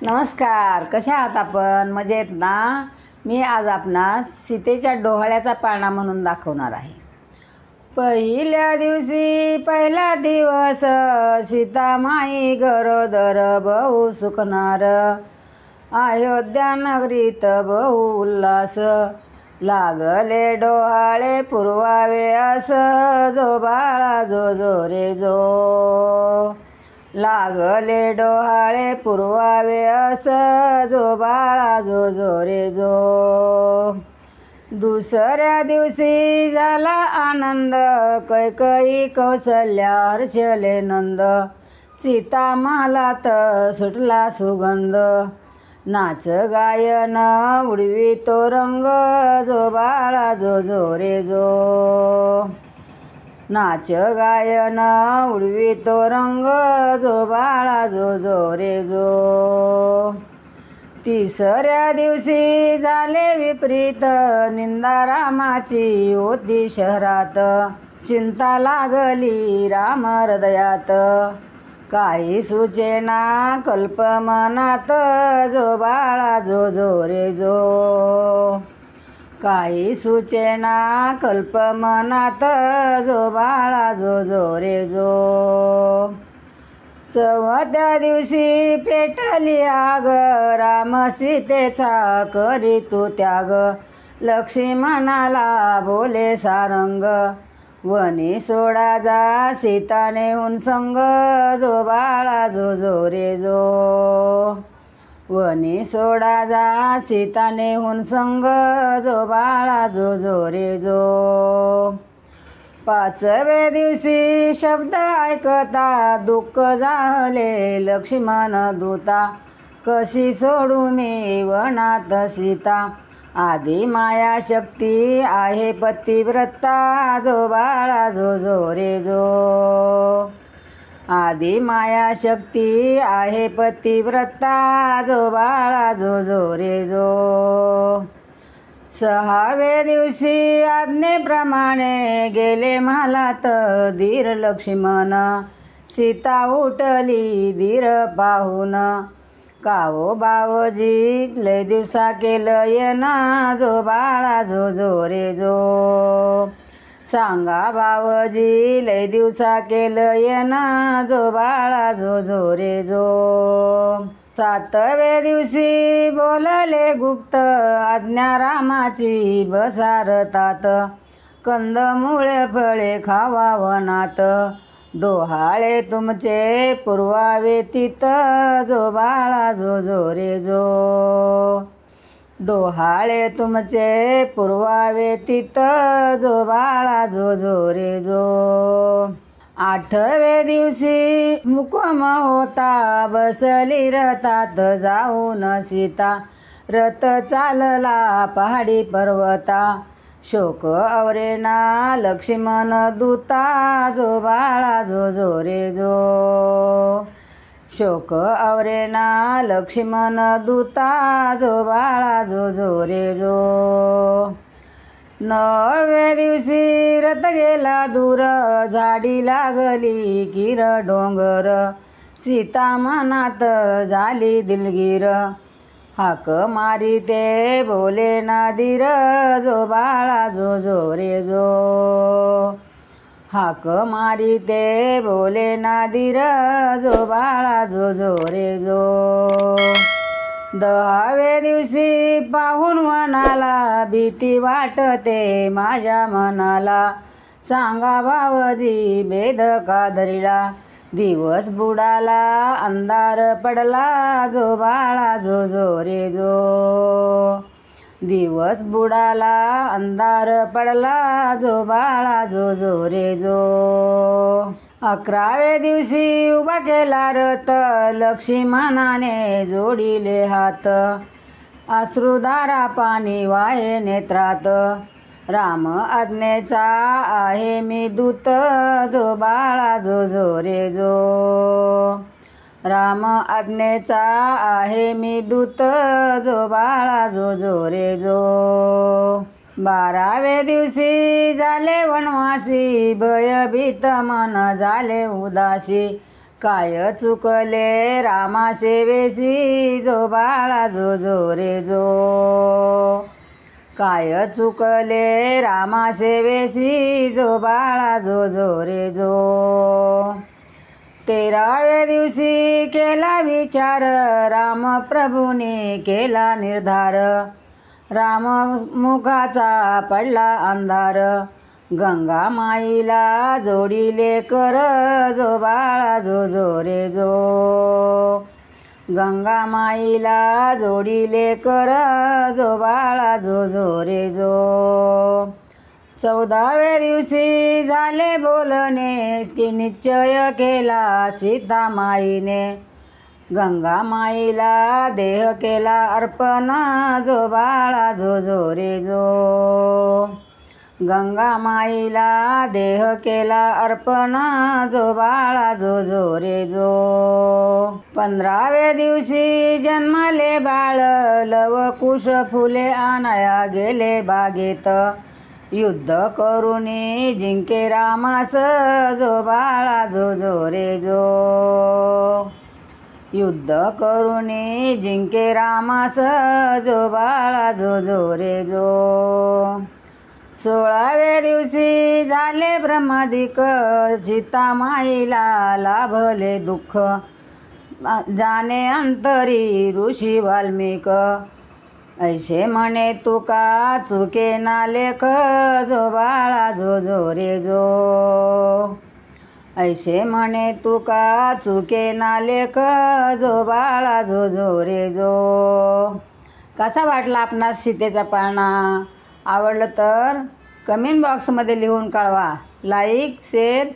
नमस्कार, कशा आहात आपण? मजेत ना? मी आज आपणास सीतेच्या डोहाळ्याचा पाळणा म्हणून दाखवणार आहे. पहिल्या दिवशी पहिला दिवस, सीता माई गरोदर बहु सुखनार. अयोध्या नगरीत बहु उल्हास, लागले डोहाळे पुरवावे अस, जो बाळा जो जो रे जो. लागले डोहाळे पुरवावे अस, जो बाळा जो जो रे जो. दुसऱ्या दिवशी झाला आनंद, कैकई कौसल्या हर्षले नंद. सीता महालात सुटला सुगंध, नाच गायन उडवी तो रंग, जो बाळा जो जो रे जो. नाच गायन उडवी तो रंग, जो बाळा जो जो रे जो. तिसऱ्या दिवशी झाले विपरीत, निंदा रामाची होती शहरात. चिंता लागली राम हृदयात, काही सुचेना कल्प मनात, जो बाळा जो जो रे जो. काही सुचेना कल्प मनात, जो बाळा जो जो रे जो. चौथ्या दिवशी पेटली आग, राम सीतेचा करी तू त्याग. लक्ष्मणाला बोले सारंग, वनी सोडा जा सीता नेऊन संग, जो बाळा जो जो रे जो. वनी सोडा जा सीता नेऊन संग, जो बाळा जो जो रे जो. पाचव्या दिवशी शब्द ऐकता, दुःख झाले लक्ष्मण दूता. कशी सोडू मी वनात सीता, आधी माया शक्ती आहे पतिव्रता, जो बाळा जो जो रे जो. आधी माया शक्ती आहे पतिव्रता, जो बाळा जो जो रे जो. सहाव्या दिवशी आज्ञेप्रमाणे गेले महालात धीर लक्ष्मण. सीता उठली धीर पाहून, कावो बावजी लय दिवसा केलं येना, जो बाळा जो जो रे जो. सांगा बावजी लय दिवसा केलं येना, जो बाळा जो जो रे जो. सातव्या दिवशी बोलले गुप्त, आज्ञा रामाची बसारतात. कंदमुळे फळे खावा वनात, डोहाळे तुमचे पुरवावे तित, जो बाळा जो जो रे जो. डोहाळे तुमचे पुरवावे तित, जो बाळा जो जो रे जो. आठव्या दिवशी मुकम होता, बसली रथात जाऊन सीता. रथ चालला पहाडी पर्वता, शोक आवरेना लक्ष्मण दूता, जो बाळा जो जो रे जो. शोक आवरेना लक्ष्मण दूता, जो बाळा जो जो रे जो. नवव्या दिवशी रथ गेला दूर, झाडी लागली किर डोंगर. सीता मनात झाली दिलगीर, हाक मारी ते बोले नादीर, जो बाळा जो जो रे जो. हाक मारी ते बोले नादीर, जो बाळा जो जो रे जो. दहाव्या दिवशी पाहून वनाला, भीती वाटते माझ्या मनाला. सांगा भावजी भेद का धरिला, दिवस बुडाला अंधार पडला, जो बाळा जो जो रे जो. दिवस बुडाला अंधार पडला, जो बाळा जो जो रे जो. 11व्या दिवशी उभा केला रथ, लक्ष्मणाने जोडिले हात. अश्रुधारा पाणी वाहे नेत्रात, राम आज्ञेचा आहे मी दूत, जो बाळा जो जो रे जो. राम आज्ञेचा आहे मी दूत, जो बाळा जो जो रे जो. 12व्या दिवशी झाले वनवासी, भयभीत मन झाले उदासी. काय चुकले रामा सेवेसी जो बाळा जो जो रे जो. काय चुकले रामा सेवेसी जो बाळा जो जो रे जो. 13व्या दिवशी केला विचार राम प्रभूने केला निर्धार. राम मुखाचा पडला अंधार. गंगा माईला जोडीले कर जो बाळा जो जो रे जो. गंगा माईला जोडीले कर जो बाळा जो जो रे जो. 14व्या दिवशी झाले बोलणे की निश्चय केला सीता माईने. गंगा माईला देह केला अर्पण जो बाळा जो जो रे जो. गंगा माईला देह केला अर्पण जो बाळा जो जो रे जो. 15व्या दिवशी जन्माले बाळ लवकुश फुले आणाया गेले बागेत. युद्ध करूनी जिंके रामास जो बाळा जो जो रे जो. युद्ध करूनी जिंके रामास जो बाळा जो जो रे जो. 16व्या दिवशी झाले ब्रह्मादिक सीता माईला लाभले दुःख. जाणे अंतरी ऋषी वाल्मिक. ऐसे म्हणे तुका चुके ना लेख जो बाळा जो जो रे जो. ऐसे म्हणे तुका चुके ना लेख जो बाळा जो जो रे जो. कसा वाटला आपणास सीतेचा पाळणा? आवडलं तर कमेंट बॉक्समध्ये लिहून कळवा. Like share